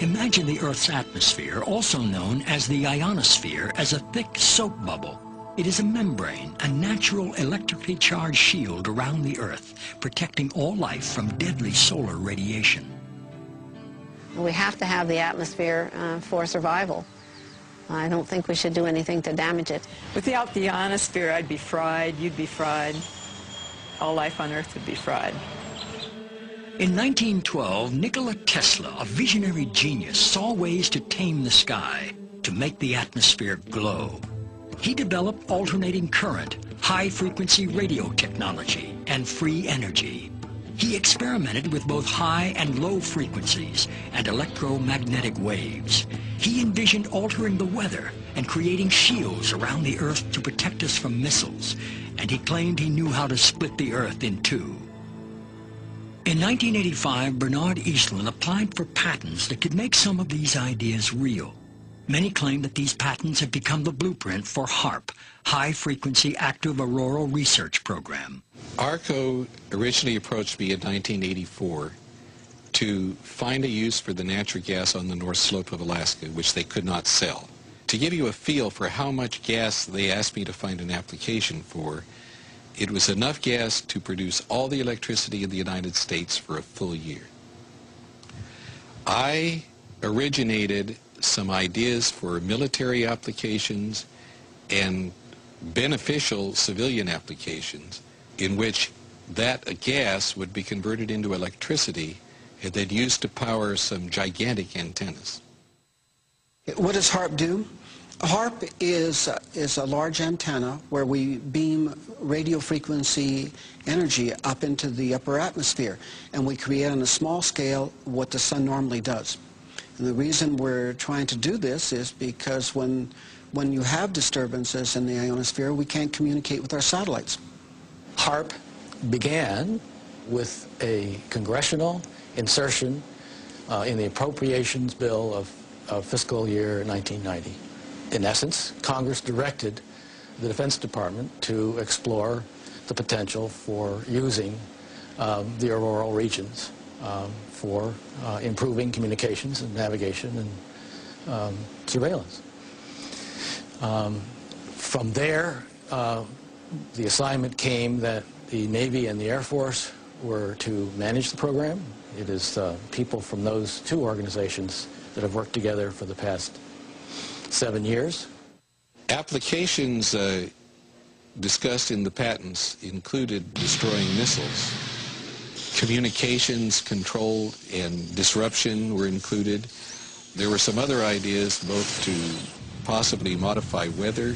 Imagine the Earth's atmosphere, also known as the ionosphere, as a thick soap bubble. It is a membrane, a natural electrically charged shield around the Earth, protecting all life from deadly solar radiation. We have to have the atmosphere for survival. I don't think we should do anything to damage it. Without the ionosphere, I'd be fried, you'd be fried, all life on Earth would be fried. In 1912, Nikola Tesla, a visionary genius, saw ways to tame the sky, to make the atmosphere glow. He developed alternating current, high-frequency radio technology, and free energy. He experimented with both high and low frequencies and electromagnetic waves. He envisioned altering the weather and creating shields around the Earth to protect us from missiles, and he claimed he knew how to split the Earth in two. In 1985, Bernard Eastlund applied for patents that could make some of these ideas real. Many claim that these patents have become the blueprint for HAARP, High-Frequency Active Auroral Research Program. ARCO originally approached me in 1984 to find a use for the natural gas on the North Slope of Alaska, which they could not sell. To give you a feel for how much gas they asked me to find an application for, it was enough gas to produce all the electricity in the United States for a full year. I originated some ideas for military applications and beneficial civilian applications in which that gas would be converted into electricity and then used to power some gigantic antennas. What does HAARP do? HAARP is a large antenna where we beam radio frequency energy up into the upper atmosphere, and we create on a small scale what the sun normally does. And the reason we're trying to do this is because when you have disturbances in the ionosphere, we can't communicate with our satellites. HAARP began with a congressional insertion in the appropriations bill of fiscal year 1990. In essence, Congress directed the Defense Department to explore the potential for using the auroral regions for improving communications and navigation and surveillance. From there, the assignment came that the Navy and the Air Force were to manage the program. It is people from those two organizations that have worked together for the past 7 years. Applications discussed in the patents included destroying missiles. Communications control and disruption were included. There were some other ideas both to possibly modify weather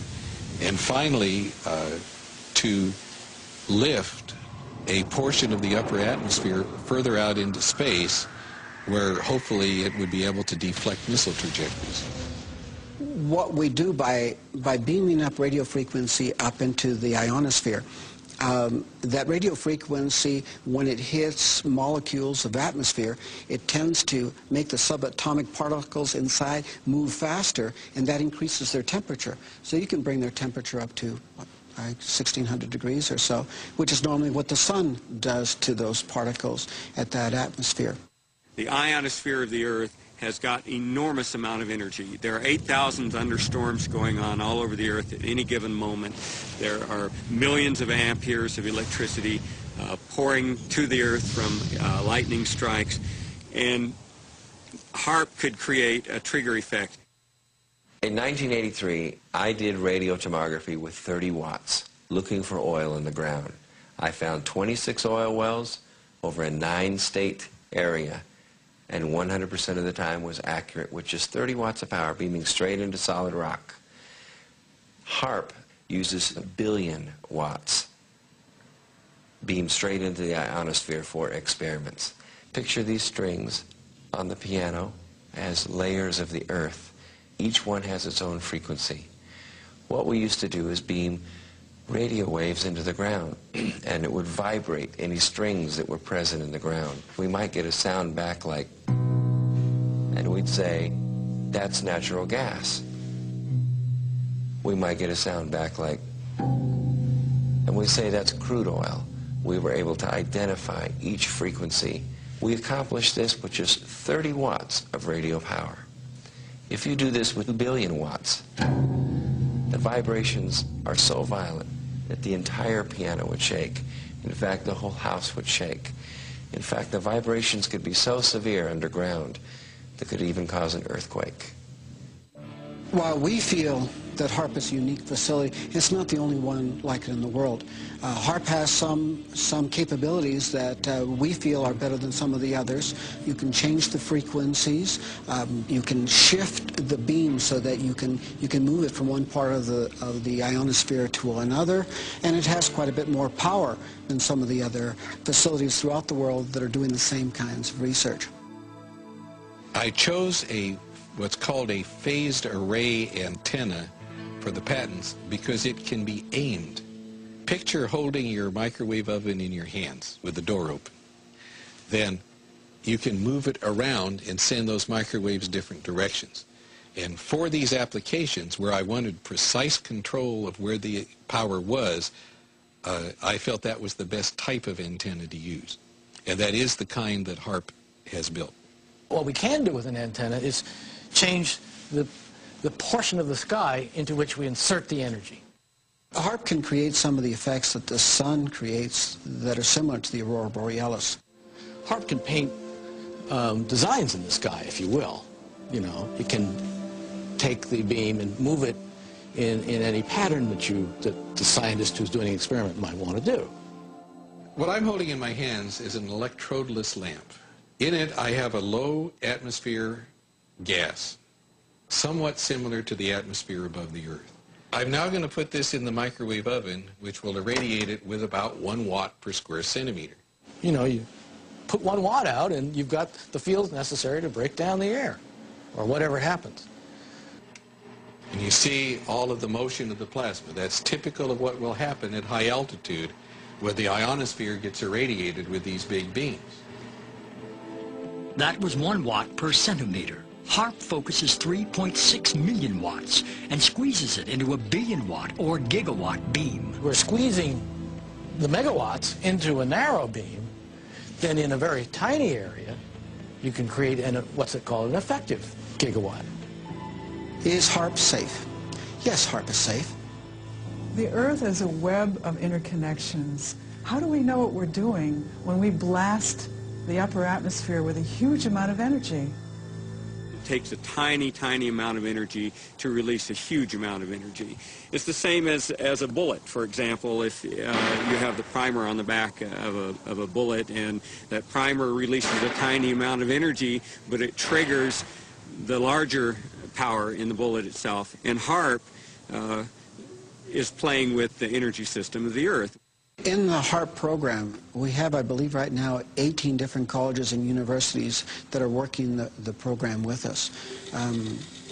and finally to lift a portion of the upper atmosphere further out into space where hopefully it would be able to deflect missile trajectories. What we do by beaming up radio frequency up into the ionosphere, that radio frequency, when it hits molecules of atmosphere, it tends to make the subatomic particles inside move faster, and that increases their temperature. So you can bring their temperature up to 1,600 degrees or so, which is normally what the sun does to those particles at that atmosphere. The ionosphere of the Earth has got enormous amount of energy. There are 8,000 thunderstorms going on all over the Earth at any given moment. There are millions of amperes of electricity pouring to the Earth from lightning strikes, and HAARP could create a trigger effect. In 1983, I did radio tomography with 30 watts, looking for oil in the ground. I found 26 oil wells over a 9-state area, and 100% of the time was accurate with just 30 watts of power beaming straight into solid rock. HAARP uses 1 billion watts beamed straight into the ionosphere for experiments. Picture these strings on the piano as layers of the Earth. Each one has its own frequency. What we used to do is beam radio waves into the ground, and it would vibrate any strings that were present in the ground. We might get a sound back like, and we'd say, that's natural gas. We might get a sound back like, and we'd say, that's crude oil. We were able to identify each frequency We accomplished this with just 30 watts of radio power. If you do this with 1 billion watts, the vibrations are so violent that the entire piano would shake. In fact, the whole house would shake. In fact, the vibrations could be so severe underground that could even cause an earthquake. While we feel that HAARP is a unique facility, it's not the only one like it in the world. HAARP has some capabilities that we feel are better than some of the others. You can change the frequencies. You can shift the beam so that you can move it from one part of the ionosphere to another, and it has quite a bit more power than some of the other facilities throughout the world that are doing the same kinds of research. I chose what's called a phased array antenna for the patents because it can be aimed. Picture holding your microwave oven in your hands with the door open. Then you can move it around and send those microwaves different directions. And for these applications where I wanted precise control of where the power was, I felt that was the best type of antenna to use. And that is the kind that HAARP has built. What we can do with an antenna is change the portion of the sky into which we insert the energy. HAARP can create some of the effects that the sun creates that are similar to the aurora borealis. HAARP can paint designs in the sky, if you will. You know, it can take the beam and move it in any pattern that the scientist who's doing the experiment might want to do. What I'm holding in my hands is an electrodeless lamp. In it, I have a low atmosphere gas, somewhat similar to the atmosphere above the Earth. I'm now going to put this in the microwave oven, which will irradiate it with about 1 watt per square centimeter. You know, you put 1 watt out and you've got the fields necessary to break down the air, or whatever happens. And you see all of the motion of the plasma. That's typical of what will happen at high altitude where the ionosphere gets irradiated with these big beams. That was 1 watt per centimeter. HAARP focuses 3.6 million watts and squeezes it into a billion-watt or gigawatt beam. We're squeezing the megawatts into a narrow beam. Then in a very tiny area, you can create what's it called, an effective gigawatt. Is HAARP safe? Yes, HAARP is safe. The Earth is a web of interconnections. How do we know what we're doing when we blast the upper atmosphere with a huge amount of energy? It takes a tiny, tiny amount of energy to release a huge amount of energy. It's the same as a bullet, for example. If you have the primer on the back of a bullet, and that primer releases a tiny amount of energy, but it triggers the larger power in the bullet itself. And HAARP is playing with the energy system of the Earth. In the HAARP program, we have, I believe right now, 18 different colleges and universities that are working the program with us.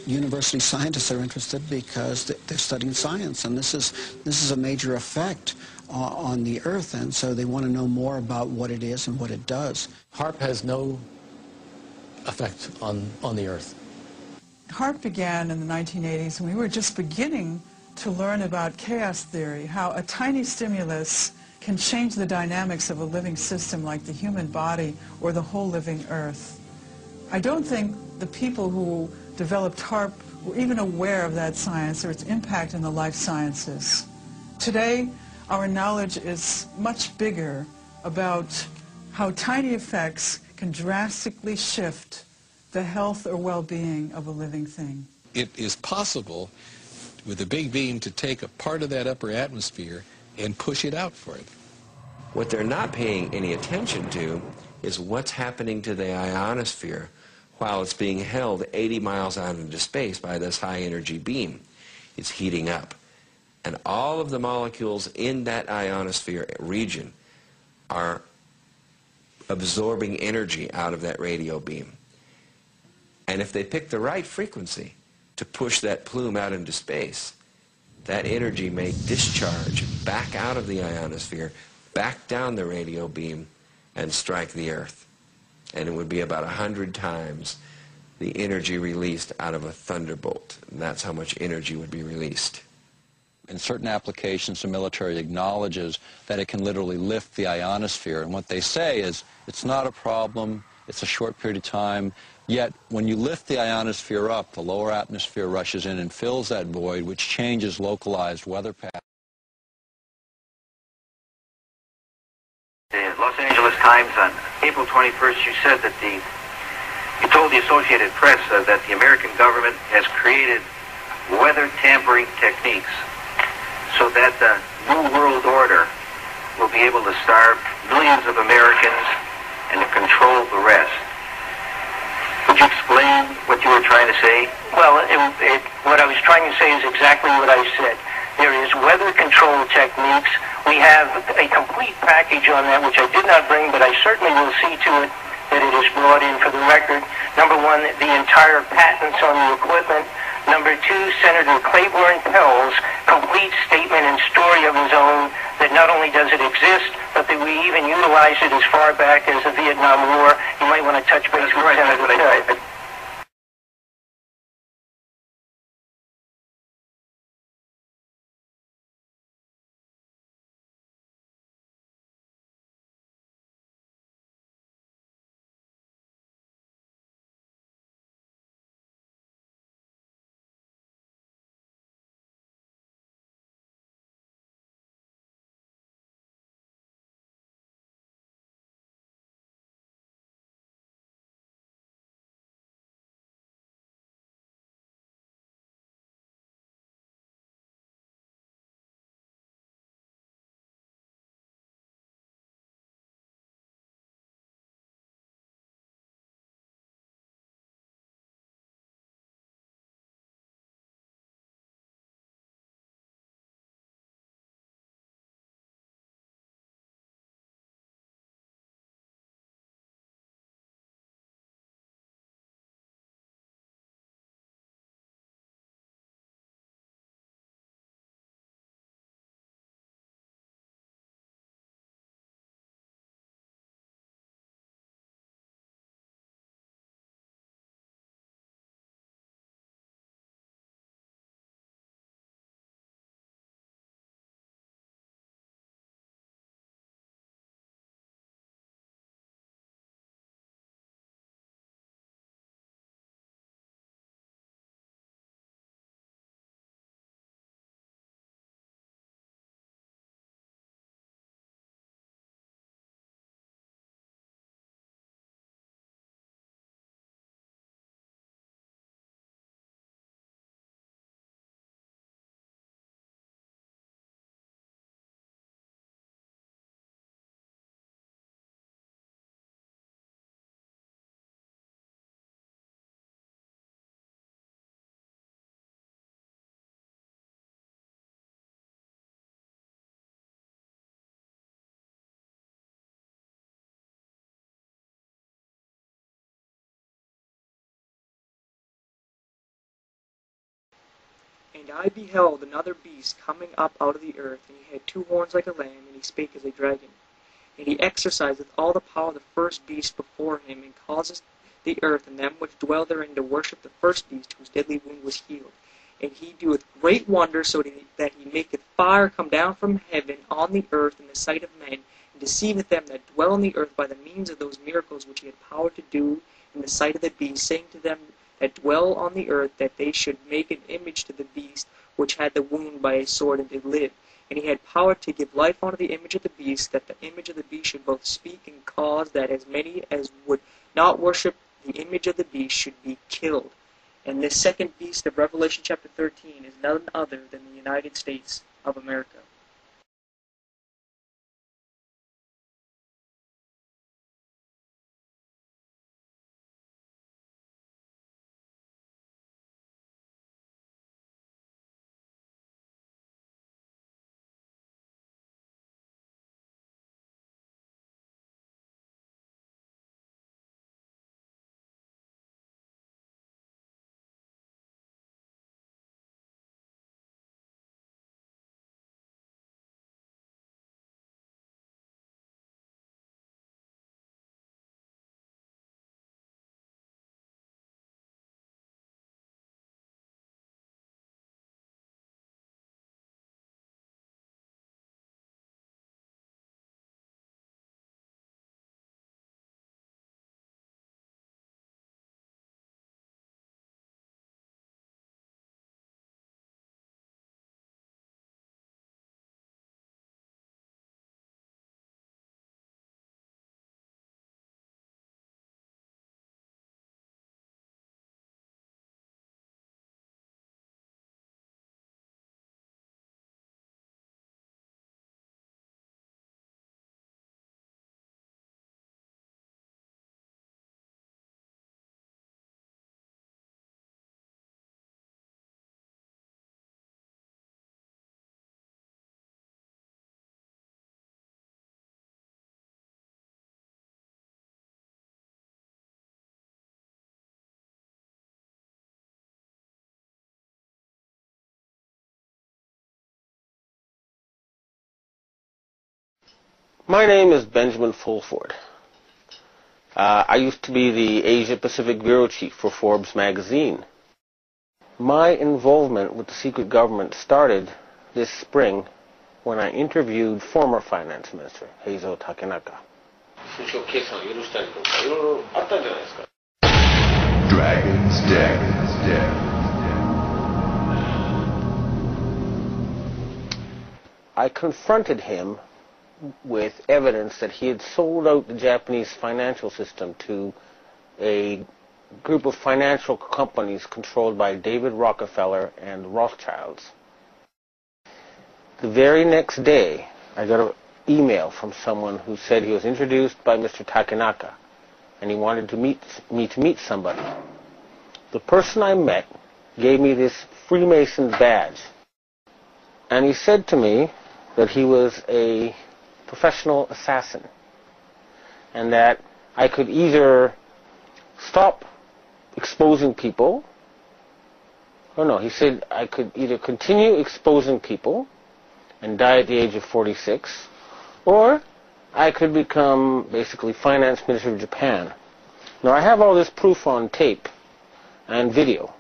University scientists are interested because they're studying science, and this is a major effect on the Earth, and so they want to know more about what it is and what it does. HAARP has no effect on the Earth. HAARP began in the 1980s, and we were just beginning to learn about chaos theory, how a tiny stimulus can change the dynamics of a living system like the human body or the whole living Earth. I don't think the people who developed HAARP were even aware of that science or its impact in the life sciences. Today, our knowledge is much bigger about how tiny effects can drastically shift the health or well-being of a living thing. It is possible with a big beam to take a part of that upper atmosphere and push it out for it. What they're not paying any attention to is what's happening to the ionosphere while it's being held 80 miles out into space by this high-energy beam. It's heating up. And all of the molecules in that ionosphere region are absorbing energy out of that radio beam. And if they pick the right frequency to push that plume out into space, that energy may discharge back out of the ionosphere, back down the radio beam, and strike the Earth. And it would be about 100 times the energy released out of a thunderbolt. And that's how much energy would be released. in certain applications, the military acknowledges that it can literally lift the ionosphere. And what they say is, it's not a problem, it's a short period of time, yet when you lift the ionosphere up, the lower atmosphere rushes in and fills that void, which changes localized weather patterns. The Los Angeles Times on April 21st, you said that you told the Associated Press that the American government has created weather tampering techniques so that the New World Order will be able to starve millions of Americans and to control the rest. Could you explain what you were trying to say? Well, what I was trying to say is exactly what I said. There is weather control techniques. We have a complete package on that, which I did not bring, but I certainly will see to it that it is brought in for the record. Number one, the entire patents on the equipment. Number two, Senator Claiborne Pell's complete statement and story of his own that not only does it exist, but that we even utilize it as far back as the Vietnam War. You might want to touch base with Senator Pell. And I beheld another beast coming up out of the earth, and he had 2 horns like a lamb, and he spake as a dragon. And he exerciseth all the power of the first beast before him, and causeth the earth and them which dwell therein to worship the first beast, whose deadly wound was healed. And he doeth great wonders, so that he maketh fire come down from heaven on the earth in the sight of men, and deceiveth them that dwell on the earth by the means of those miracles which he had power to do in the sight of the beast, saying to them that dwell on the earth that they should make an image to the beast which had the wound by a sword and did live. And he had power to give life unto the image of the beast, that the image of the beast should both speak and cause that as many as would not worship the image of the beast should be killed. And this second beast of Revelation chapter 13 is none other than the United States of America. My name is Benjamin Fulford. I used to be the Asia Pacific Bureau Chief for Forbes magazine. My involvement with the secret government started this spring when I interviewed former Finance Minister Heizo Takenaka. Dragon's Den. I confronted him with evidence that he had sold out the Japanese financial system to a group of financial companies controlled by David Rockefeller and Rothschilds. The very next day, I got an email from someone who said he was introduced by Mr. Takenaka and he wanted to meet somebody. The person I met gave me this Freemason badge, and he said to me that he was a professional assassin and that I could either stop exposing people, he said I could either continue exposing people and die at the age of 46, or I could become basically Finance Minister of Japan. Now I have all this proof on tape and video.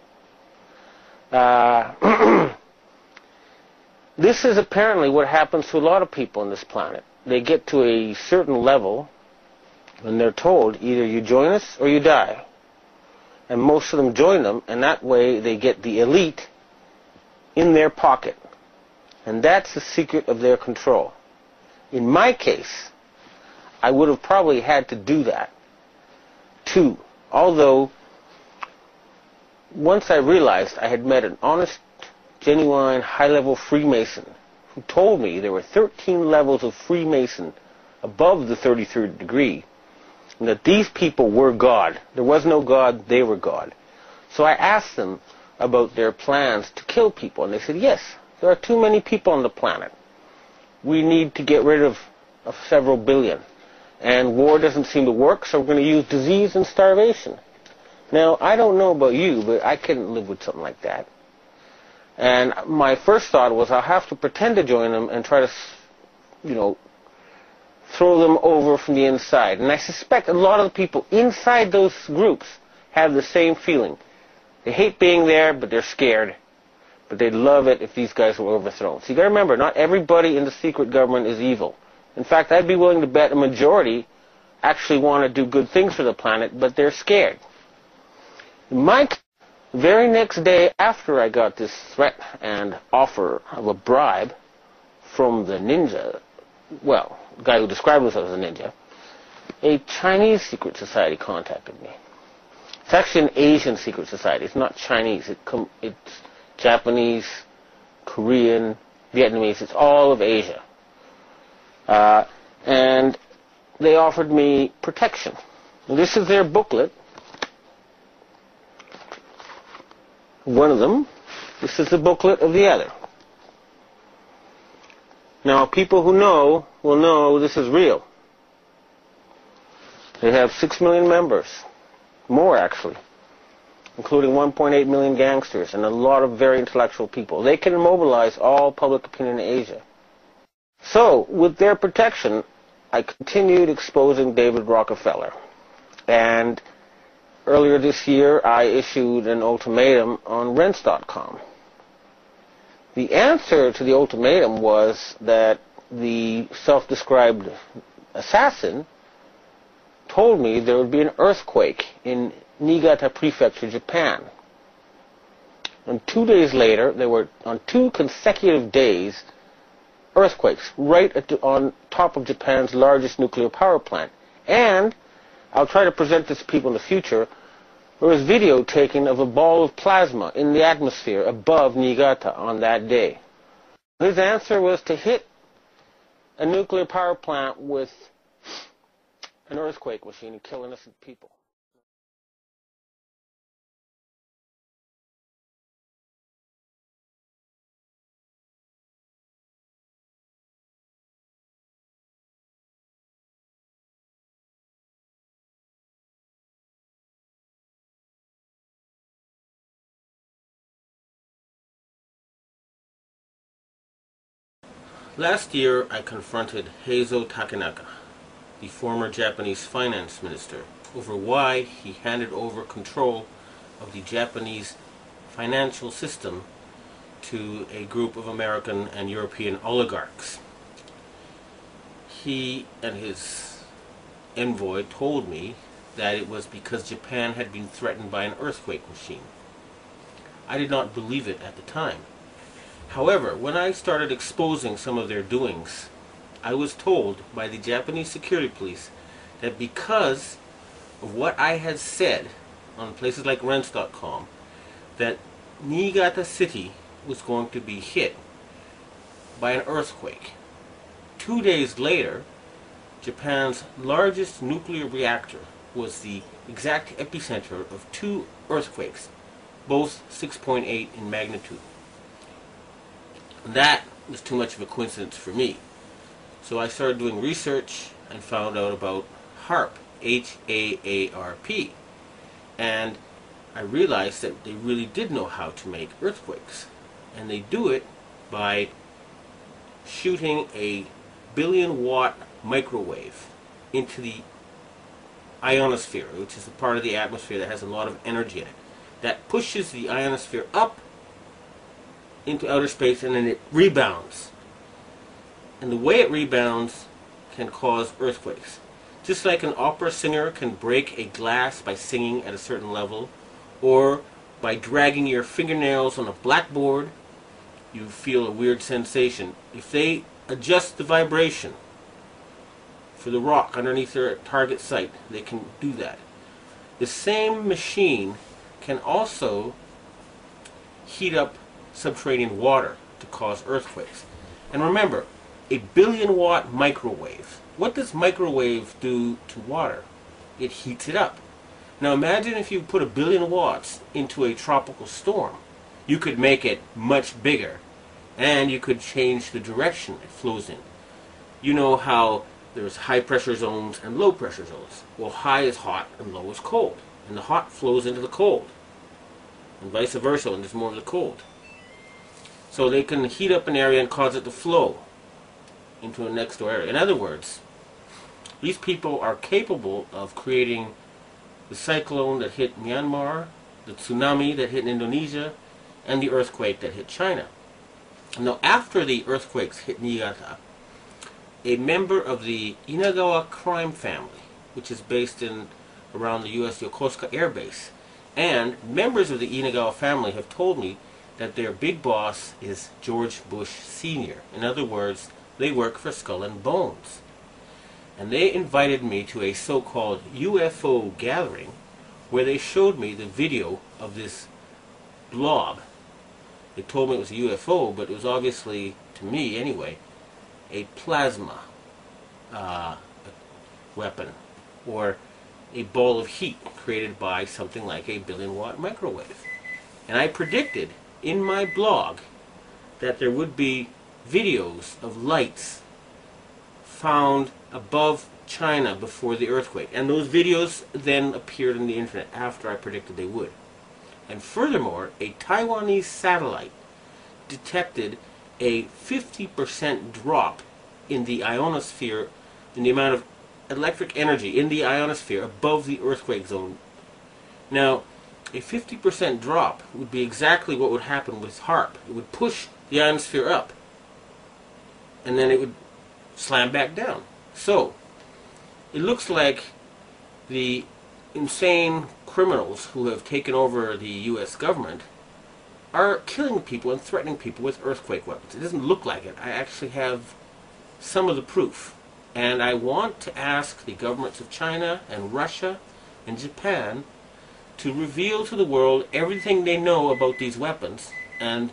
This is apparently what happens to a lot of people on this planet. They get to a certain level and they're told either you join us or you die. And most of them join them, and that way they get the elite in their pocket. And that's the secret of their control. In my case, I would have probably had to do that too. Although, once I realized I had met an honest, genuine, high-level Freemason who told me there were 13 levels of Freemason above the 33rd degree, and that these people were God. There was no God, they were God. So I asked them about their plans to kill people, and they said, yes, there are too many people on the planet. We need to get rid of several billion. And war doesn't seem to work, so we're going to use disease and starvation. Now, I don't know about you, but I couldn't live with something like that. And my first thought was I'll have to pretend to join them and try to, throw them over from the inside. And I suspect a lot of the people inside those groups have the same feeling. They hate being there, but they're scared. But they'd love it if these guys were overthrown. So you got to remember, not everybody in the secret government is evil. In fact, I'd be willing to bet a majority actually want to do good things for the planet, but they're scared. The very next day after I got this threat and offer of a bribe from the ninja, the guy who described himself as a ninja, a Chinese secret society contacted me. It's actually an Asian secret society. It's not Chinese. It's Japanese, Korean, Vietnamese. It's all of Asia. And they offered me protection. And this is their booklet. One of them. This is the booklet of the other. Now, people who know will know this is real. They have 6 million members. More, actually. Including 1.8 million gangsters and a lot of very intellectual people. They can mobilize all public opinion in Asia. So, with their protection, I continued exposing David Rockefeller. And earlier this year, I issued an ultimatum on rents.com. The answer to the ultimatum was that the self-described assassin told me there would be an earthquake in Niigata Prefecture, Japan. And 2 days later, there were, on 2 consecutive days, earthquakes right on top of Japan's largest nuclear power plant. And I'll try to present this to people in the future. There was video taken of a ball of plasma in the atmosphere above Niigata on that day. His answer was to hit a nuclear power plant with an earthquake machine and kill innocent people. Last year, I confronted Heizo Takenaka, the former Japanese finance minister, over why he handed over control of the Japanese financial system to a group of American and European oligarchs. He and his envoy told me that it was because Japan had been threatened by an earthquake machine. I did not believe it at the time. However, when I started exposing some of their doings, I was told by the Japanese security police that because of what I had said on places like Rents.com, that Niigata City was going to be hit by an earthquake. 2 days later, Japan's largest nuclear reactor was the exact epicenter of 2 earthquakes, both 6.8 in magnitude. That was too much of a coincidence for me. So I started doing research and found out about HAARP, H-A-A-R-P. And I realized that they really did know how to make earthquakes. And they do it by shooting a 1 billion watt microwave into the ionosphere, which is the part of the atmosphere that has a lot of energy in it. That pushes the ionosphere up into outer space, and then it rebounds. And the way it rebounds can cause earthquakes. Just like an opera singer can break a glass by singing at a certain level, or by dragging your fingernails on a blackboard, you feel a weird sensation. If they adjust the vibration for the rock underneath their target site, they can do that. The same machine can also heat up subterranean water to cause earthquakes. And remember, a 1 billion watt microwave. What does microwave do to water? It heats it up. Now imagine if you put 1 billion watts into a tropical storm. You could make it much bigger, and you could change the direction it flows in. You know how there's high pressure zones and low pressure zones. Well, high is hot and low is cold. And the hot flows into the cold. And vice versa, and there's more of the cold. So they can heat up an area and cause it to flow into a next door area. In other words, these people are capable of creating the cyclone that hit Myanmar, the tsunami that hit Indonesia, and the earthquake that hit China. Now, after the earthquakes hit Niigata, a member of the Inagawa crime family, which is based in around the U.S. Yokosuka Air Base, and members of the Inagawa family have told me that their big boss is George Bush Sr. In other words, they work for Skull and Bones. And they invited me to a so-called UFO gathering where they showed me the video of this blob. They told me it was a UFO, but it was obviously, to me anyway, a plasma weapon, or a ball of heat created by something like a 1 billion watt microwave. And I predicted in my blog that there would be videos of lights found above China before the earthquake. And those videos then appeared on the internet after I predicted they would. And furthermore, a Taiwanese satellite detected a 50% drop in the ionosphere, in the amount of electric energy in the ionosphere above the earthquake zone. Now, a 50% drop would be exactly what would happen with HAARP. It would push the ionosphere up, and then it would slam back down. So, it looks like the insane criminals who have taken over the U.S. government are killing people and threatening people with earthquake weapons. It doesn't look like it. I actually have some of the proof. And I want to ask the governments of China and Russia and Japan to reveal to the world everything they know about these weapons and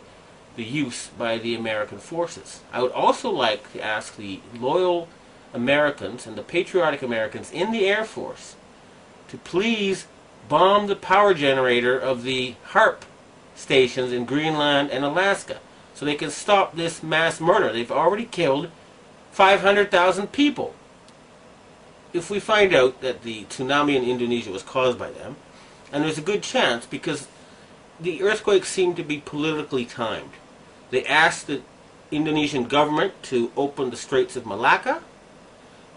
the use by the American forces. I would also like to ask the loyal Americans and the patriotic Americans in the Air Force to please bomb the power generator of the HAARP stations in Greenland and Alaska so they can stop this mass murder. They've already killed 500,000 people. If we find out that the tsunami in Indonesia was caused by them, and there's a good chance because the earthquakes seem to be politically timed. They asked the Indonesian government to open the Straits of Malacca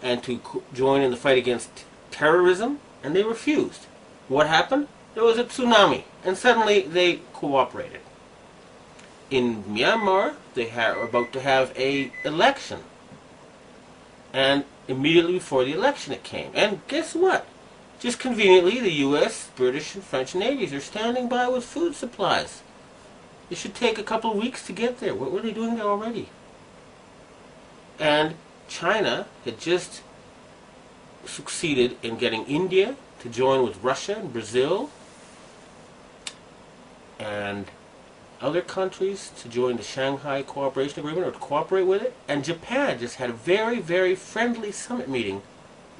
and to join in the fight against terrorism, and they refused. What happened? There was a tsunami, and suddenly they cooperated. In Myanmar, they were about to have an election, and immediately before the election it came. And guess what? Just conveniently, the U.S., British, and French navies are standing by with food supplies. It should take a couple of weeks to get there. What were they doing there already? And China had just succeeded in getting India to join with Russia and Brazil and other countries to join the Shanghai Cooperation Agreement or to cooperate with it. And Japan just had a very, very friendly summit meeting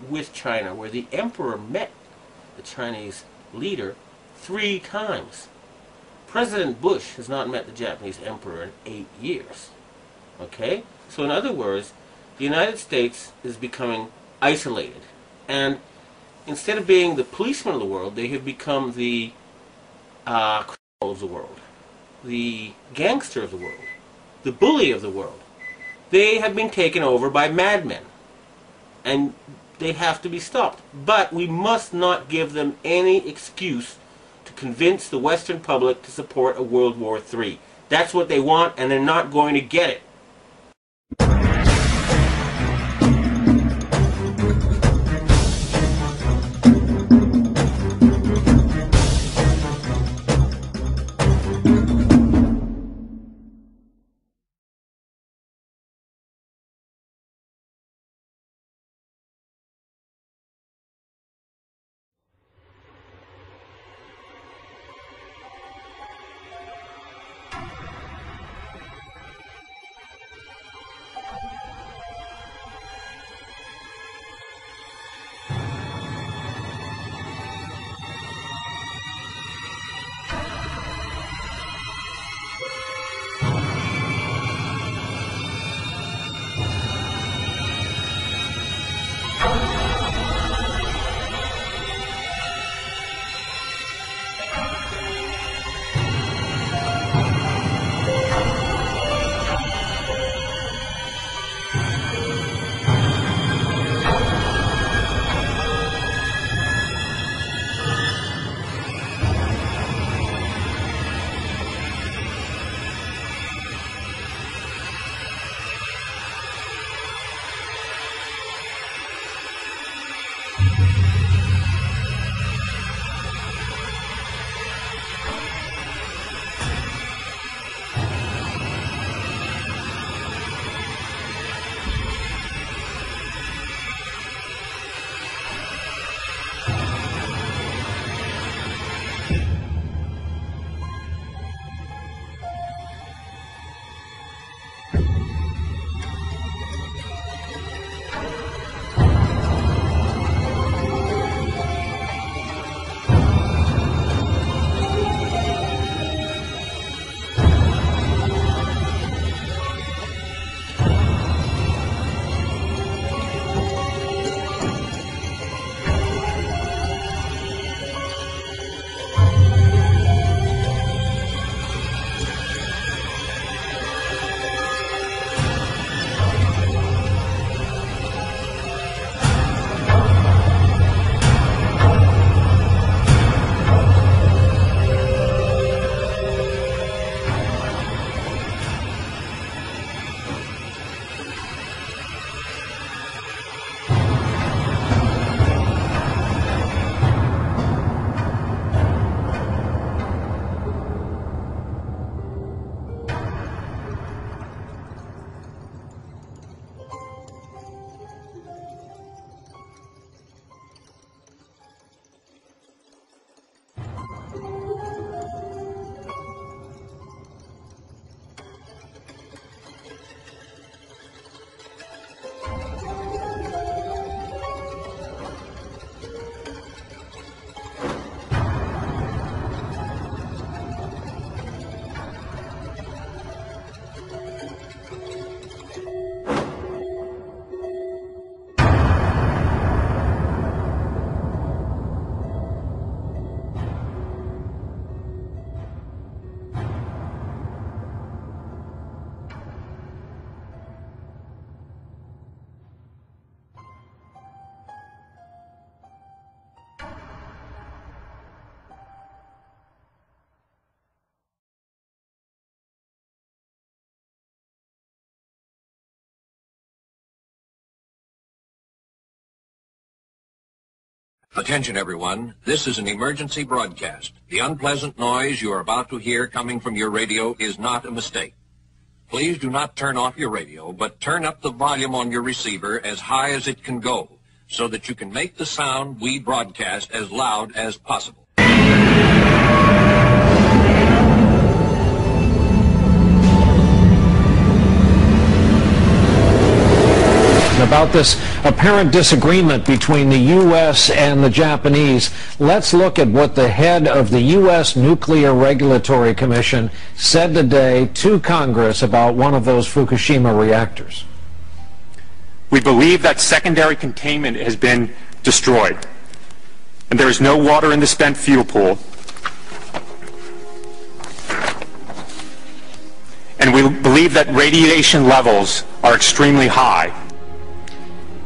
with China where the emperor met the Chinese leader 3 times. President Bush has not met the Japanese emperor in 8 years. Okay? So in other words, the United States is becoming isolated. And instead of being the policeman of the world, they have become the criminal of the world, the gangster of the world, the bully of the world. They have been taken over by madmen. And they have to be stopped. But we must not give them any excuse to convince the Western public to support a World War III. That's what they want, and they're not going to get it. Attention everyone, this is an emergency broadcast. The unpleasant noise you are about to hear coming from your radio is not a mistake. Please do not turn off your radio, but turn up the volume on your receiver as high as it can go, so that you can make the sound we broadcast as loud as possible. About this apparent disagreement between the U.S. and the Japanese, let's look at what the head of the U.S. Nuclear Regulatory Commission said today to Congress about one of those Fukushima reactors. We believe that secondary containment has been destroyed, and there is no water in the spent fuel pool. And we believe that radiation levels are extremely high.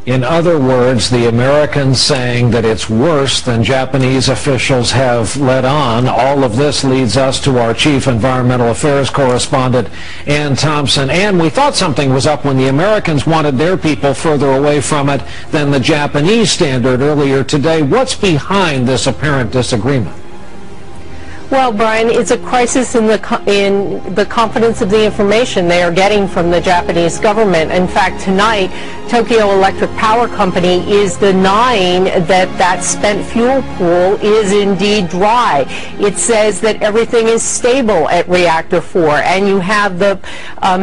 In other words, the Americans saying that it's worse than Japanese officials have let on. All of this leads us to our chief environmental affairs correspondent, Ann Thompson. Ann, we thought something was up when the Americans wanted their people further away from it than the Japanese standard earlier today. What's behind this apparent disagreement? Well, Brian, it's a crisis in the confidence of the information they are getting from the Japanese government. In fact, tonight, Tokyo Electric Power Company is denying that spent fuel pool is indeed dry. It says that everything is stable at Reactor 4, and you have the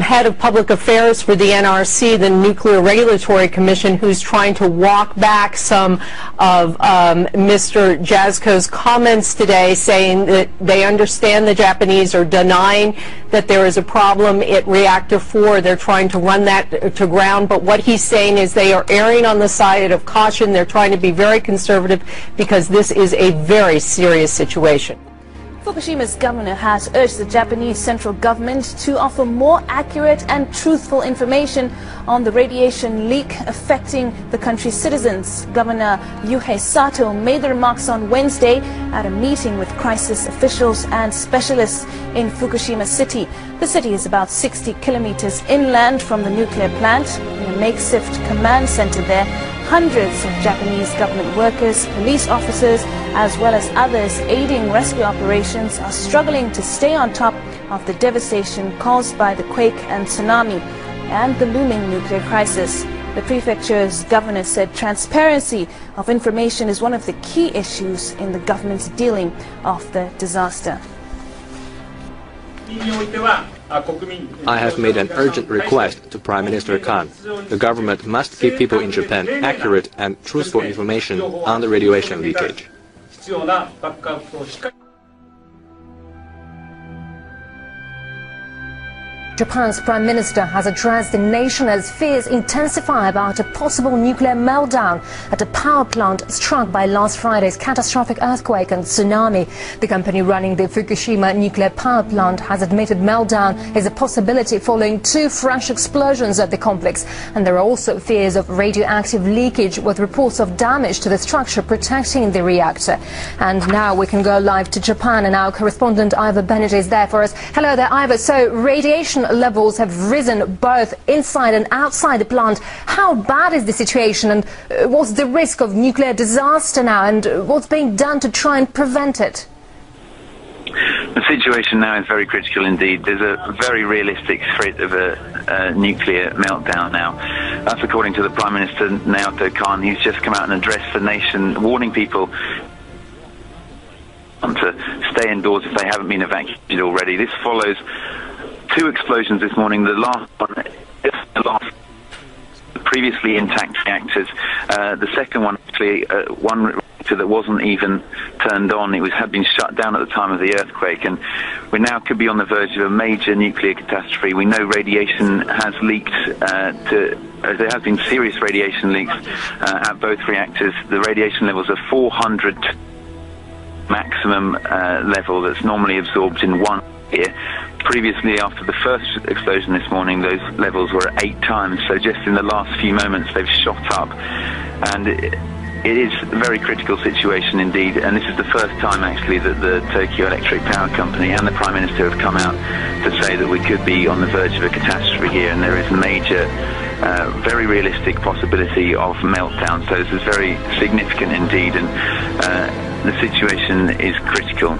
head of public affairs for the NRC, the Nuclear Regulatory Commission, who's trying to walk back some of Mr. Jasko's comments today, saying that they understand the Japanese are denying that there is a problem at Reactor 4. They're trying to run that to ground, but what he's saying is they are erring on the side of caution. They're trying to be very conservative because this is a very serious situation. Fukushima's governor has urged the Japanese central government to offer more accurate and truthful information on the radiation leak affecting the country's citizens. Governor Yuhei Sato made the remarks on Wednesday at a meeting with crisis officials and specialists in Fukushima City. The city is about 60 kilometers inland from the nuclear plant. In a makeshift command center there, hundreds of Japanese government workers, police officers, as well as others aiding rescue operations are struggling to stay on top of the devastation caused by the quake and tsunami and the looming nuclear crisis. The prefecture's governor said transparency of information is one of the key issues in the government's dealing of the disaster. I have made an urgent request to Prime Minister Kan. The government must give people in Japan accurate and truthful information on the radiation leakage. Japan's Prime Minister has addressed the nation as fears intensify about a possible nuclear meltdown at a power plant struck by last Friday's catastrophic earthquake and tsunami. The company running the Fukushima nuclear power plant has admitted meltdown is a possibility following 2 fresh explosions at the complex, and there are also fears of radioactive leakage with reports of damage to the structure protecting the reactor. And now we can go live to Japan, and our correspondent Ivor Bennett is there for us. Hello there, Ivor. So radiation levels have risen both inside and outside the plant. How bad is the situation, and what's the risk of nuclear disaster now, and what's being done to try and prevent it? The situation now is very critical indeed. There's a very realistic threat of a nuclear meltdown now. That's according to the Prime Minister Naoto Kan. He's just come out and addressed the nation, warning people to stay indoors if they haven't been evacuated already. This follows 2 explosions this morning. The last one is the last previously intact reactors. The second one, actually, one reactor that wasn't even turned on. It had been shut down at the time of the earthquake, and we now could be on the verge of a major nuclear catastrophe. We know radiation has leaked there have been serious radiation leaks at both reactors. The radiation levels are 400 maximum level that's normally absorbed in 1 year. Previously, after the first explosion this morning, those levels were at 8 times. So just in the last few moments, they've shot up. And it is a very critical situation indeed. And this is the first time, actually, that the Tokyo Electric Power Company and the Prime Minister have come out to say that we could be on the verge of a catastrophe here. And there is major very realistic possibility of meltdown. So this is very significant indeed, and the situation is critical.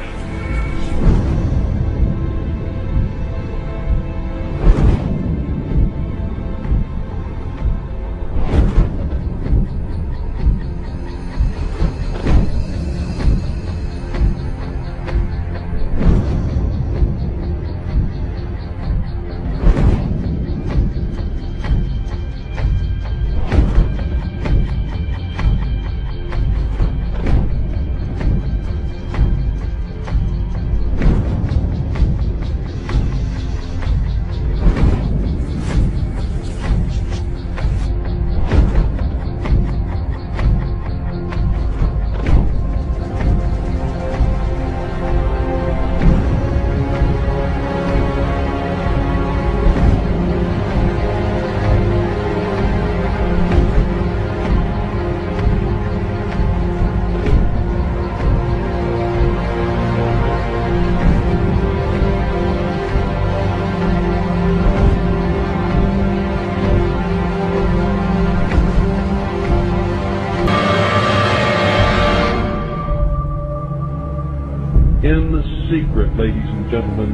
In the secret, ladies and gentlemen,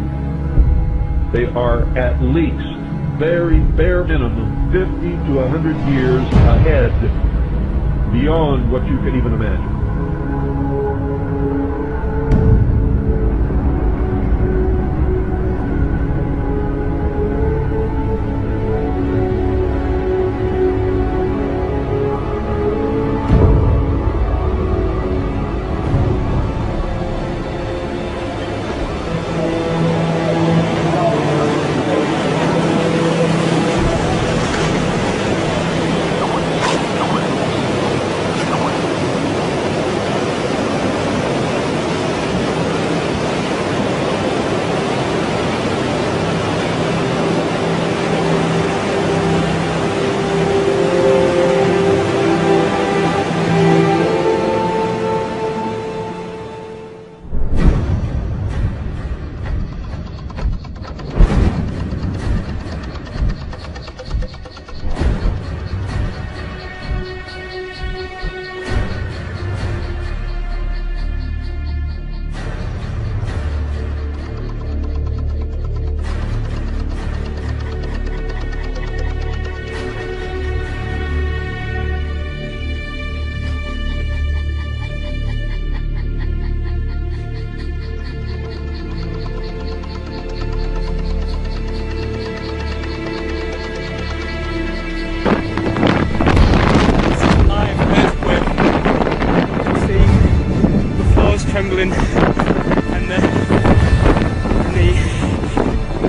they are at least, very bare minimum, 50 to 100 years ahead, beyond what you can even imagine. Trembling, and the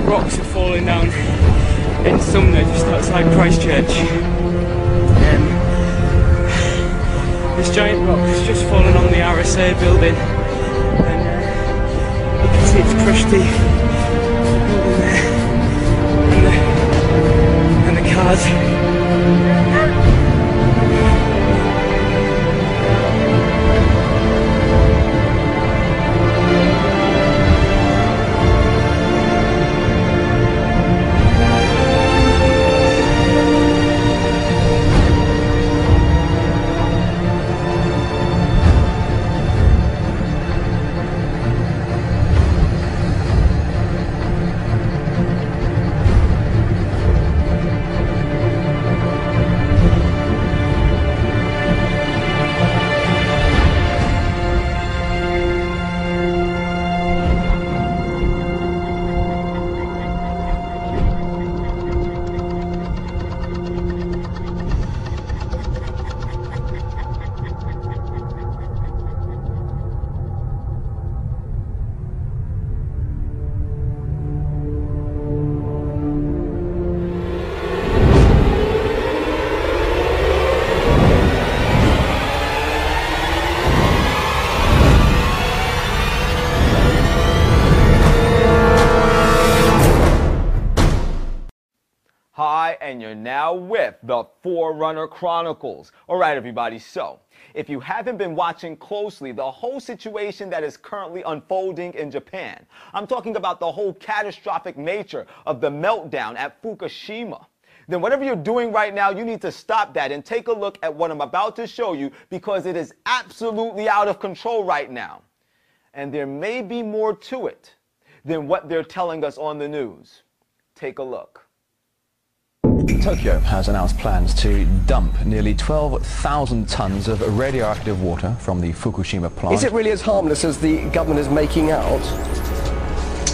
rocks are falling down in Sumner, just outside Christchurch. This giant rock has just fallen on the RSA building, and you can see it's crushed the building there, and the cars. Hi, and you're now with the Forerunner Chronicles. All right, everybody, so if you haven't been watching closely the whole situation that is currently unfolding in Japan, I'm talking about the whole catastrophic nature of the meltdown at Fukushima. then whatever you're doing right now, you need to stop that and take a look at what I'm about to show you, because it is absolutely out of control right now. And there may be more to it than what they're telling us on the news. Take a look. Tokyo has announced plans to dump nearly 12,000 tons of radioactive water from the Fukushima plant. Is it really as harmless as the government is making out?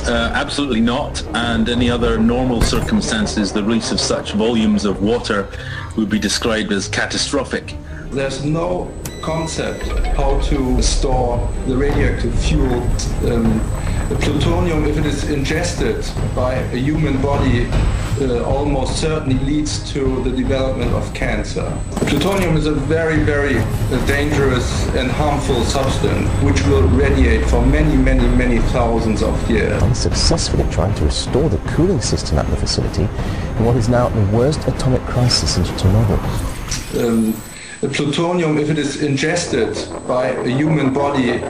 Absolutely not, and any other normal circumstances, the release of such volumes of water would be described as catastrophic. There's no concept how to store the radioactive fuel. The plutonium, if it is ingested by a human body, almost certainly leads to the development of cancer. Plutonium is a very, very dangerous and harmful substance which will radiate for many, many, many thousands of years. Unsuccessfully trying to restore the cooling system at the facility in what is now the worst atomic crisis since Chernobyl. The plutonium, if it is ingested by a human body,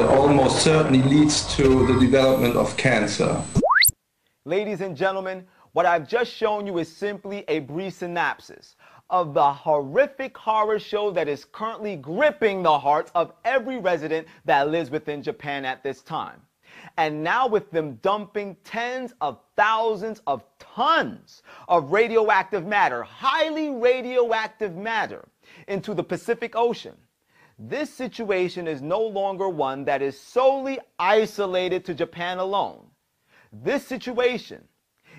almost certainly leads to the development of cancer. Ladies and gentlemen, what I've just shown you is simply a brief synopsis of the horrific horror show that is currently gripping the hearts of every resident that lives within Japan at this time. And now with them dumping tens of thousands of tons of radioactive matter, highly radioactive matter, into the Pacific Ocean, this situation is no longer one that is solely isolated to Japan alone. This situation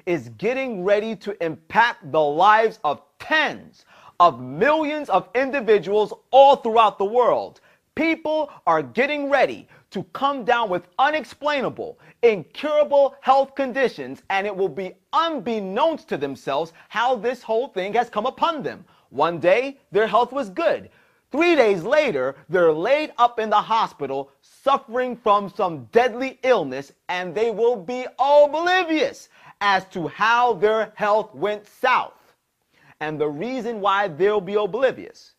is getting ready to impact the lives of tens of millions of individuals all throughout the world. People are getting ready to come down with unexplainable, incurable health conditions, and it will be unbeknownst to themselves how this whole thing has come upon them. One day, their health was good. 3 days later, they're laid up in the hospital suffering from some deadly illness, and they will be oblivious as to how their health went south. And the reason why they'll be oblivious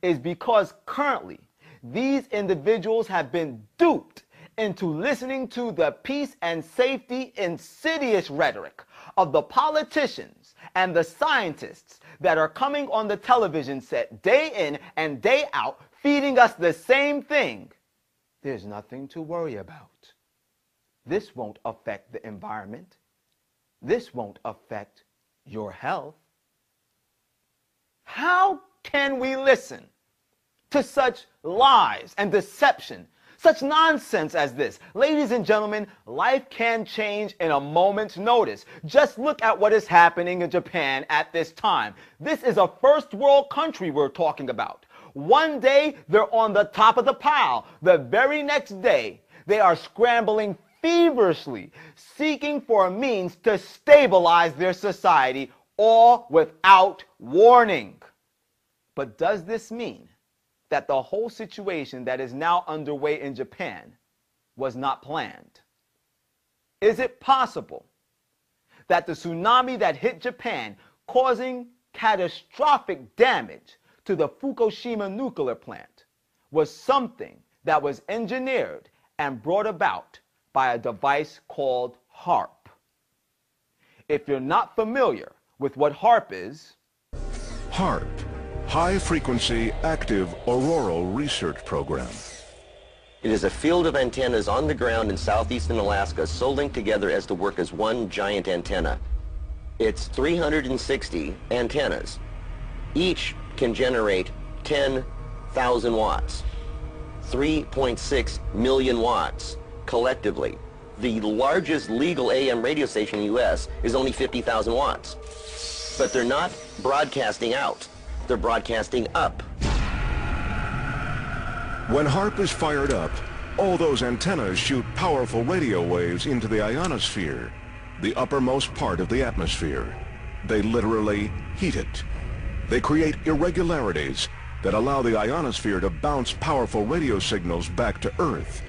is because currently these individuals have been duped into listening to the peace and safety insidious rhetoric of the politicians and the scientists that are coming on the television set day in and day out, feeding us the same thing. There's nothing to worry about. This won't affect the environment. This won't affect your health. How can we listen to such lies and deception, such nonsense as this? Ladies and gentlemen, life can change in a moment's notice. Just look at what is happening in Japan at this time. This is a first world country we're talking about. One day, they're on the top of the pile. The very next day, they are scrambling feverishly, seeking for a means to stabilize their society, all without warning. But does this mean that the whole situation that is now underway in Japan was not planned? Is it possible that the tsunami that hit Japan, causing catastrophic damage to the Fukushima nuclear plant, was something that was engineered and brought about by a device called HAARP? If you're not familiar with what HAARP is, HAARP, High Frequency Active Auroral Research Program. It is a field of antennas on the ground in southeastern Alaska, so linked together as to work as one giant antenna. It's 360 antennas. Each can generate 10,000 watts, 3.6 million watts collectively. The largest legal AM radio station in the U.S. is only 50,000 watts. But they're not broadcasting out. They're broadcasting up. When HAARP is fired up, all those antennas shoot powerful radio waves into the ionosphere, the uppermost part of the atmosphere. They literally heat it. They create irregularities that allow the ionosphere to bounce powerful radio signals back to Earth.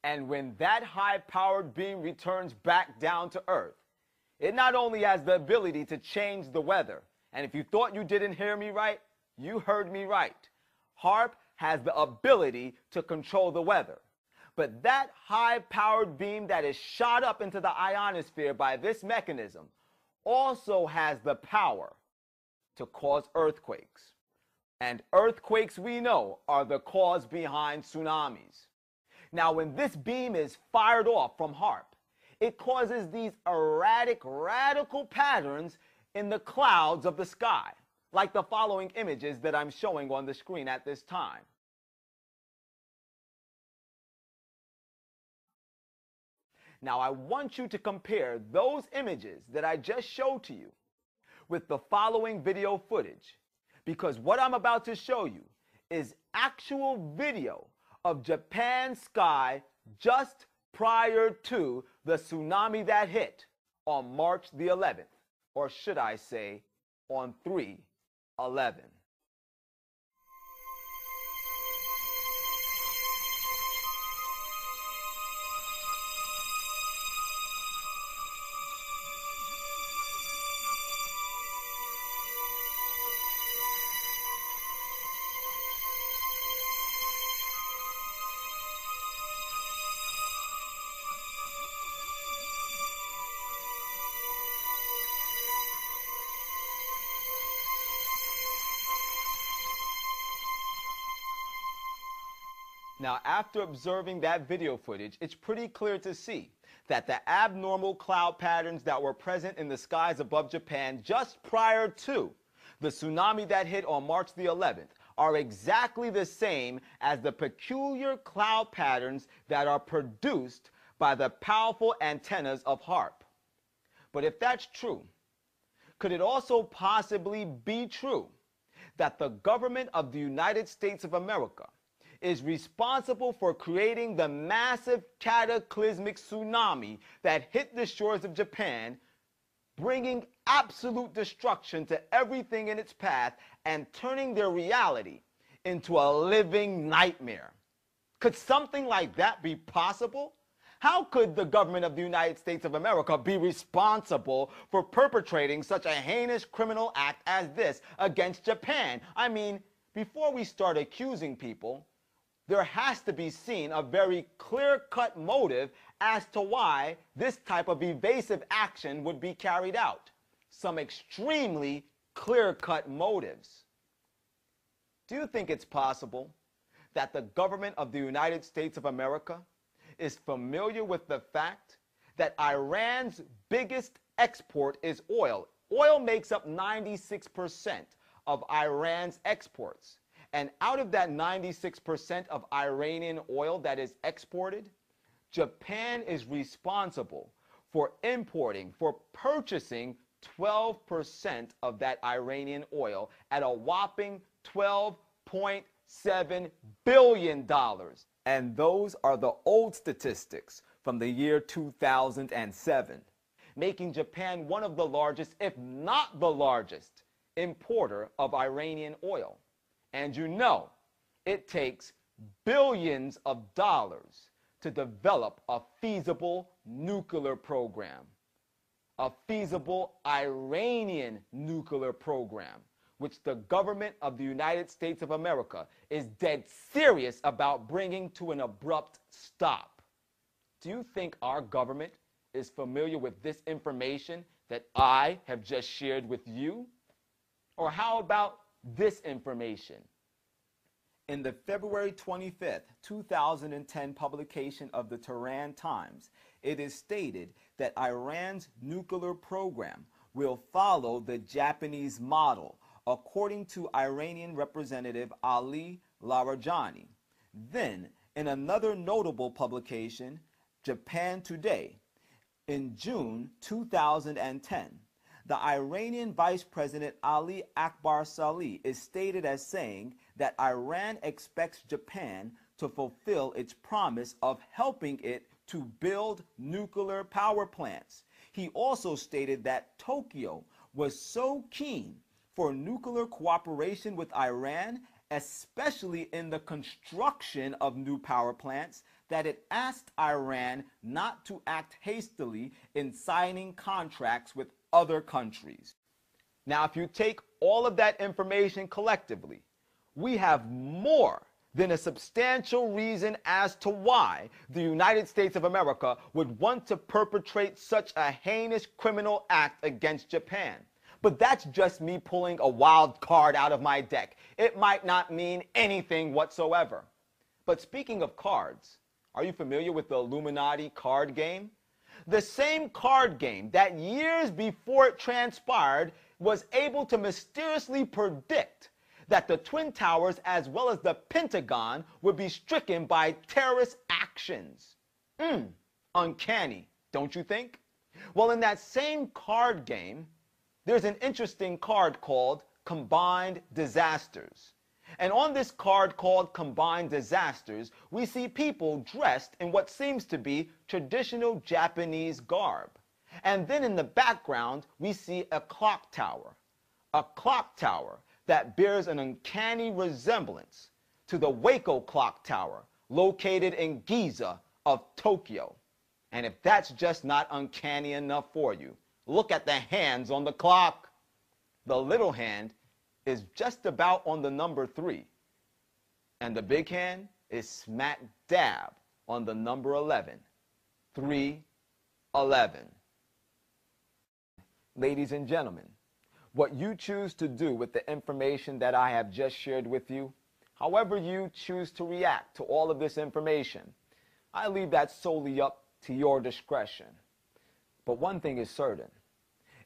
And when that high-powered beam returns back down to Earth, it not only has the ability to change the weather, and if you thought you didn't hear me right, you heard me right. HAARP has the ability to control the weather. But that high-powered beam that is shot up into the ionosphere by this mechanism also has the power to cause earthquakes. And earthquakes, we know, are the cause behind tsunamis. Now, when this beam is fired off from HAARP, it causes these erratic, radical patterns in the clouds of the sky, like the following images that I'm showing on the screen at this time. Now, I want you to compare those images that I just showed to you with the following video footage, because what I'm about to show you is actual video of Japan's sky just prior to the tsunami that hit on March the 11th, or should I say on 3/11. Now, after observing that video footage, it's pretty clear to see that the abnormal cloud patterns that were present in the skies above Japan just prior to the tsunami that hit on March the 11th are exactly the same as the peculiar cloud patterns that are produced by the powerful antennas of HAARP. But if that's true, could it also possibly be true that the government of the United States of America is responsible for creating the massive cataclysmic tsunami that hit the shores of Japan, bringing absolute destruction to everything in its path and turning their reality into a living nightmare? Could something like that be possible? How could the government of the United States of America be responsible for perpetrating such a heinous criminal act as this against Japan? I mean, before we start accusing people, there has to be seen a very clear-cut motive as to why this type of evasive action would be carried out. Some extremely clear-cut motives. Do you think it's possible that the government of the United States of America is familiar with the fact that Iran's biggest export is oil? Oil makes up 96% of Iran's exports. And out of that 96% of Iranian oil that is exported, Japan is responsible for purchasing 12% of that Iranian oil at a whopping $12.7 billion. And those are the old statistics from the year 2007, making Japan one of the largest, if not the largest, importer of Iranian oil. And you know, it takes billions of dollars to develop a feasible nuclear program, a feasible Iranian nuclear program, which the government of the United States of America is dead serious about bringing to an abrupt stop. Do you think our government is familiar with this information that I have just shared with you? Or how about this information? In the February 25th, 2010 publication of the Tehran Times, it is stated that Iran's nuclear program will follow the Japanese model, according to Iranian Representative Ali Larijani. Then, in another notable publication, Japan Today, in June 2010, the Iranian Vice President Ali Akbar Salih is stated as saying that Iran expects Japan to fulfill its promise of helping it to build nuclear power plants. He also stated that Tokyo was so keen for nuclear cooperation with Iran, especially in the construction of new power plants, that it asked Iran not to act hastily in signing contracts with other countries. Now, if you take all of that information collectively, we have more than a substantial reason as to why the United States of America would want to perpetrate such a heinous criminal act against Japan. But that's just me pulling a wild card out of my deck. It might not mean anything whatsoever. But speaking of cards, are you familiar with the Illuminati card game? The same card game that years before it transpired was able to mysteriously predict that the Twin Towers as well as the Pentagon would be stricken by terrorist actions. Uncanny, don't you think? Well, in that same card game, there's an interesting card called Combined Disasters. And on this card called Combined Disasters, we see people dressed in what seems to be traditional Japanese garb. And then in the background, we see a clock tower. A clock tower that bears an uncanny resemblance to the Waco clock tower located in Giza of Tokyo. And if that's just not uncanny enough for you, look at the hands on the clock. The little hand is just about on the number 3. And the big hand is smack dab on the number 11. 311. Ladies and gentlemen, what you choose to do with the information that I have just shared with you, however you choose to react to all of this information, I leave that solely up to your discretion. But one thing is certain.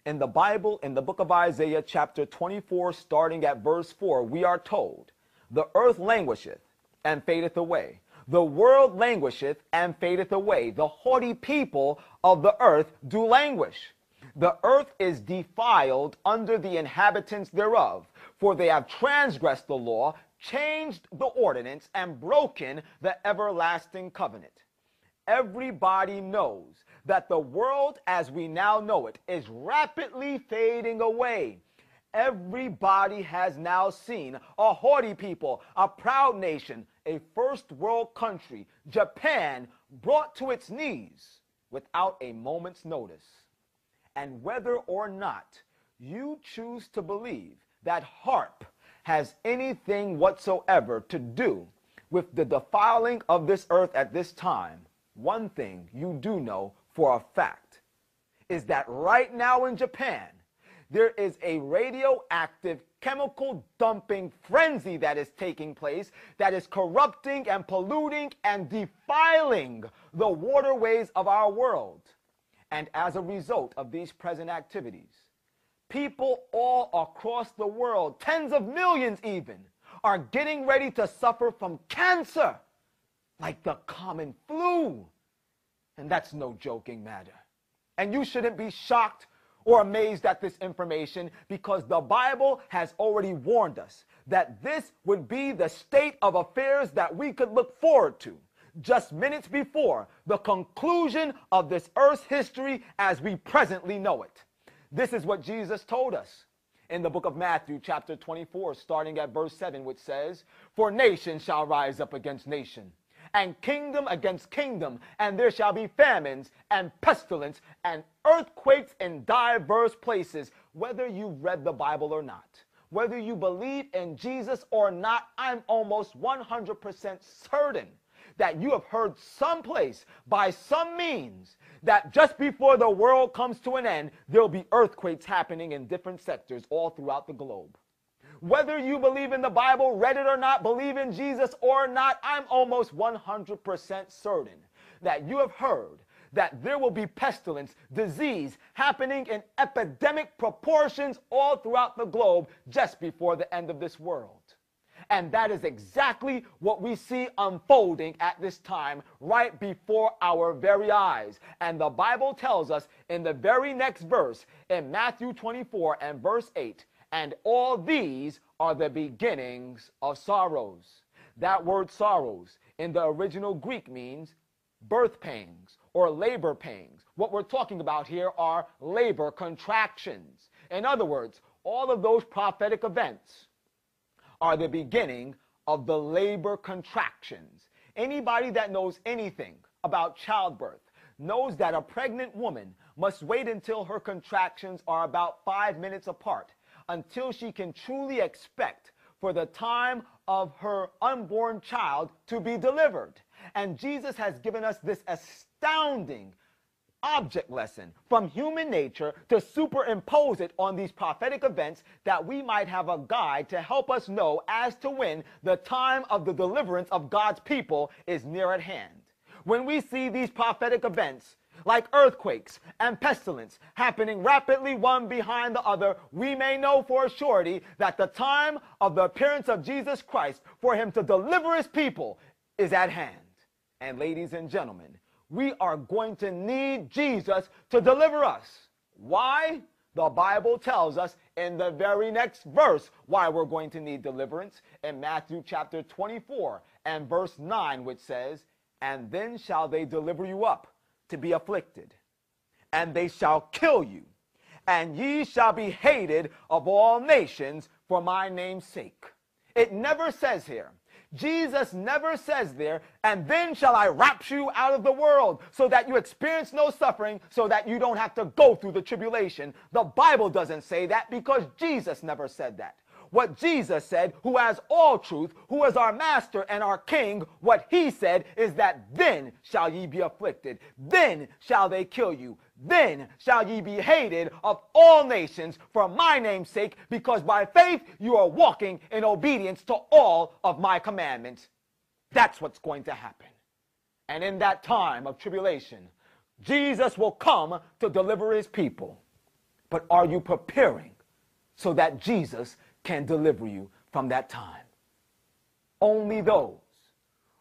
In the Bible, in the book of Isaiah, chapter 24, starting at verse 4, we are told, "The earth languisheth and fadeth away. The world languisheth and fadeth away. The haughty people of the earth do languish. The earth is defiled under the inhabitants thereof, for they have transgressed the law, changed the ordinance, and broken the everlasting covenant." Everybody knows that the world as we now know it is rapidly fading away. Everybody has now seen a haughty people, a proud nation, a first world country, Japan, brought to its knees without a moment's notice. And whether or not you choose to believe that HAARP has anything whatsoever to do with the defiling of this earth at this time, one thing you do know for a fact is that right now in Japan, there is a radioactive chemical dumping frenzy that is taking place that is corrupting and polluting and defiling the waterways of our world. And as a result of these present activities, people all across the world, tens of millions even, are getting ready to suffer from cancer, like the common flu. And that's no joking matter. And you shouldn't be shocked or amazed at this information, because the Bible has already warned us that this would be the state of affairs that we could look forward to just minutes before the conclusion of this earth's history as we presently know it. This is what Jesus told us in the book of Matthew, chapter 24, starting at verse 7, which says, "For nation shall rise up against nation, and kingdom against kingdom, and there shall be famines and pestilence and earthquakes in diverse places." Whether you've read the Bible or not, whether you believe in Jesus or not, I'm almost 100% certain that you have heard someplace by some means that just before the world comes to an end, there'll be earthquakes happening in different sectors all throughout the globe. Whether you believe in the Bible, read it or not, believe in Jesus or not, I'm almost 100% certain that you have heard that there will be pestilence, disease happening in epidemic proportions all throughout the globe just before the end of this world. And that is exactly what we see unfolding at this time right before our very eyes. And the Bible tells us in the very next verse, in Matthew 24 and verse 8, "And all these are the beginnings of sorrows." That word sorrows in the original Greek means birth pangs or labor pangs. What we're talking about here are labor contractions. In other words, all of those prophetic events are the beginning of the labor contractions. Anybody that knows anything about childbirth knows that a pregnant woman must wait until her contractions are about 5 minutes apart until she can truly expect for the time of her unborn child to be delivered. And Jesus has given us this astounding object lesson from human nature to superimpose it on these prophetic events, that we might have a guide to help us know as to when the time of the deliverance of God's people is near at hand. When we see these prophetic events, like earthquakes and pestilence, happening rapidly one behind the other, we may know for a surety that the time of the appearance of Jesus Christ for him to deliver his people is at hand. And ladies and gentlemen, we are going to need Jesus to deliver us. Why? The Bible tells us in the very next verse why we're going to need deliverance, in Matthew chapter 24 and verse 9, which says, "And then shall they deliver you up to be afflicted, and they shall kill you, and ye shall be hated of all nations for my name's sake." It never says here, Jesus never says there, "And then shall I rapture you out of the world so that you experience no suffering, so that you don't have to go through the tribulation." The Bible doesn't say that because Jesus never said that. What Jesus said, who has all truth, who is our master and our king, what he said is that then shall ye be afflicted, then shall they kill you, then shall ye be hated of all nations for my name's sake, because by faith you are walking in obedience to all of my commandments. That's what's going to happen. And in that time of tribulation, Jesus will come to deliver his people. But are you preparing so that Jesus can deliver you from that time? Only those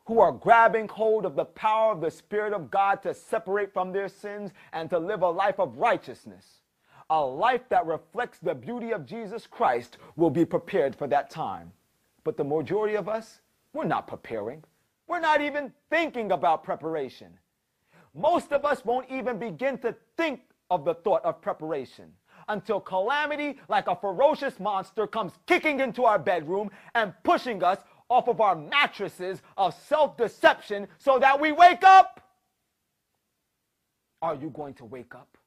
who are grabbing hold of the power of the Spirit of God to separate from their sins and to live a life of righteousness, a life that reflects the beauty of Jesus Christ, will be prepared for that time. But the majority of us, we're not preparing. We're not even thinking about preparation. Most of us won't even begin to think of the thought of preparation until calamity, like a ferocious monster, comes kicking into our bedroom and pushing us off of our mattresses of self-deception so that we wake up. Are you going to wake up?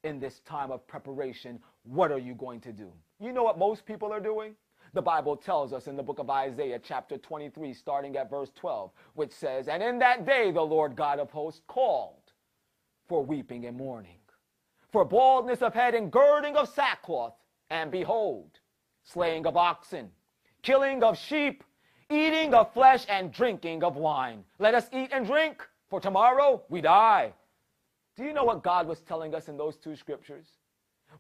In this time of preparation, what are you going to do? You know what most people are doing? The Bible tells us in the book of Isaiah chapter 23, starting at verse 12, which says, "And in that day the Lord God of hosts called for weeping and mourning, for baldness of head and girding of sackcloth, and behold, slaying of oxen, killing of sheep, eating of flesh and drinking of wine. Let us eat and drink, for tomorrow we die." Do you know what God was telling us in those two scriptures?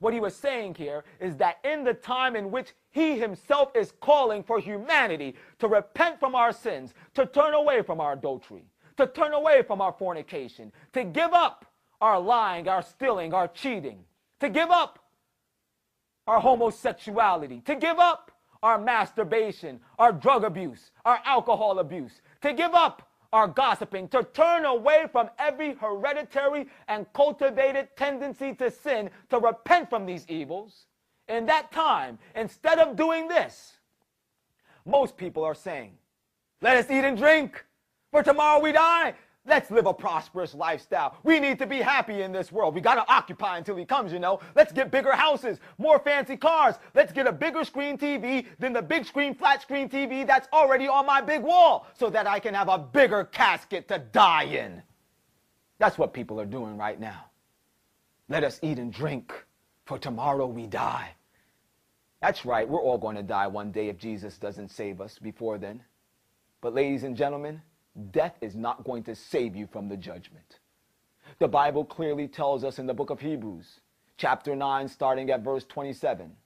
What he was saying here is that in the time in which he himself is calling for humanity to repent from our sins, to turn away from our adultery, to turn away from our fornication, to give up our lying, our stealing, our cheating, to give up our homosexuality, to give up our masturbation, our drug abuse, our alcohol abuse, to give up our gossiping, to turn away from every hereditary and cultivated tendency to sin, to repent from these evils. In that time, instead of doing this, most people are saying, "Let us eat and drink, for tomorrow we die. Let's live a prosperous lifestyle. We need to be happy in this world. We got to occupy until he comes, you know. Let's get bigger houses, more fancy cars. Let's get a bigger screen TV than the big screen, flat screen TV that's already on my big wall, so that I can have a bigger casket to die in." That's what people are doing right now. Let us eat and drink, for tomorrow we die. That's right, we're all going to die one day if Jesus doesn't save us before then. But ladies and gentlemen, death is not going to save you from the judgment. The Bible clearly tells us in the book of Hebrews, chapter 9, starting at verse 27,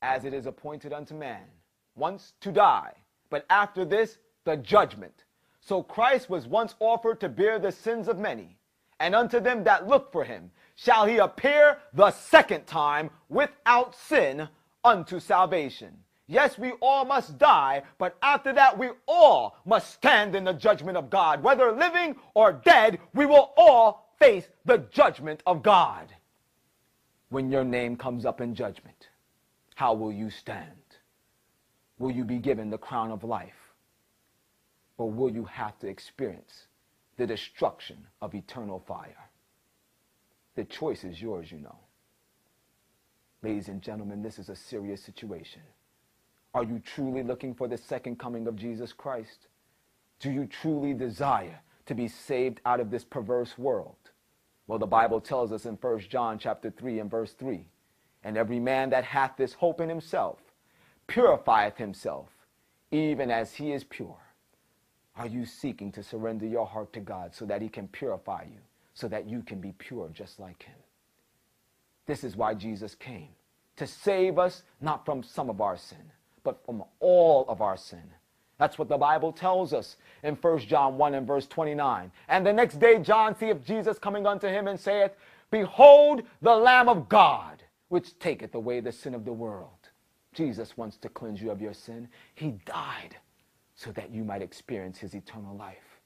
"As it is appointed unto man once to die, but after this the judgment. So Christ was once offered to bear the sins of many, and unto them that look for him shall he appear the second time without sin unto salvation." Yes, we all must die, but after that we all must stand in the judgment of God. Whether living or dead, we will all face the judgment of God. When your name comes up in judgment, how will you stand? Will you be given the crown of life? Or will you have to experience the destruction of eternal fire? The choice is yours, you know. Ladies and gentlemen, this is a serious situation. Are you truly looking for the second coming of Jesus Christ? Do you truly desire to be saved out of this perverse world? Well, the Bible tells us in 1 John chapter 3 and verse 3, and every man that hath this hope in himself purifieth himself, even as he is pure. Are you seeking to surrender your heart to God so that he can purify you, so that you can be pure just like him? This is why Jesus came, to save us not from some of our sin, but from all of our sin. That's what the Bible tells us in 1 John 1 and verse 29. And the next day John seeth Jesus coming unto him and saith, Behold the Lamb of God, which taketh away the sin of the world. Jesus wants to cleanse you of your sin. He died so that you might experience his eternal life.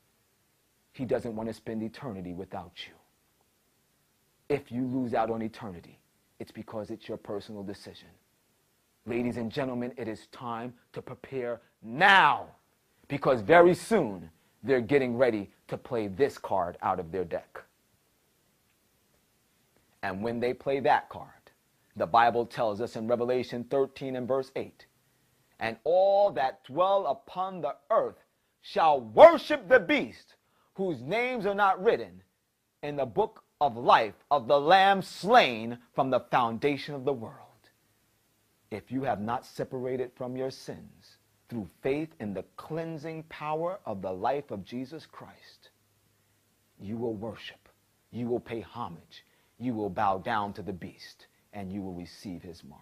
He doesn't want to spend eternity without you. If you lose out on eternity, it's because it's your personal decision. Ladies and gentlemen, it is time to prepare now, because very soon they're getting ready to play this card out of their deck. And when they play that card, the Bible tells us in Revelation 13 and verse 8, and all that dwell upon the earth shall worship the beast, whose names are not written in the book of life of the Lamb slain from the foundation of the world. If you have not separated from your sins through faith in the cleansing power of the life of Jesus Christ, you will worship, you will pay homage, you will bow down to the beast, and you will receive his mark.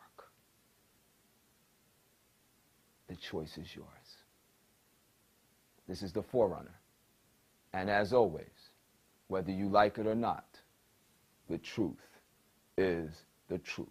The choice is yours. This is the Forerunner. And as always, whether you like it or not, the truth is the truth.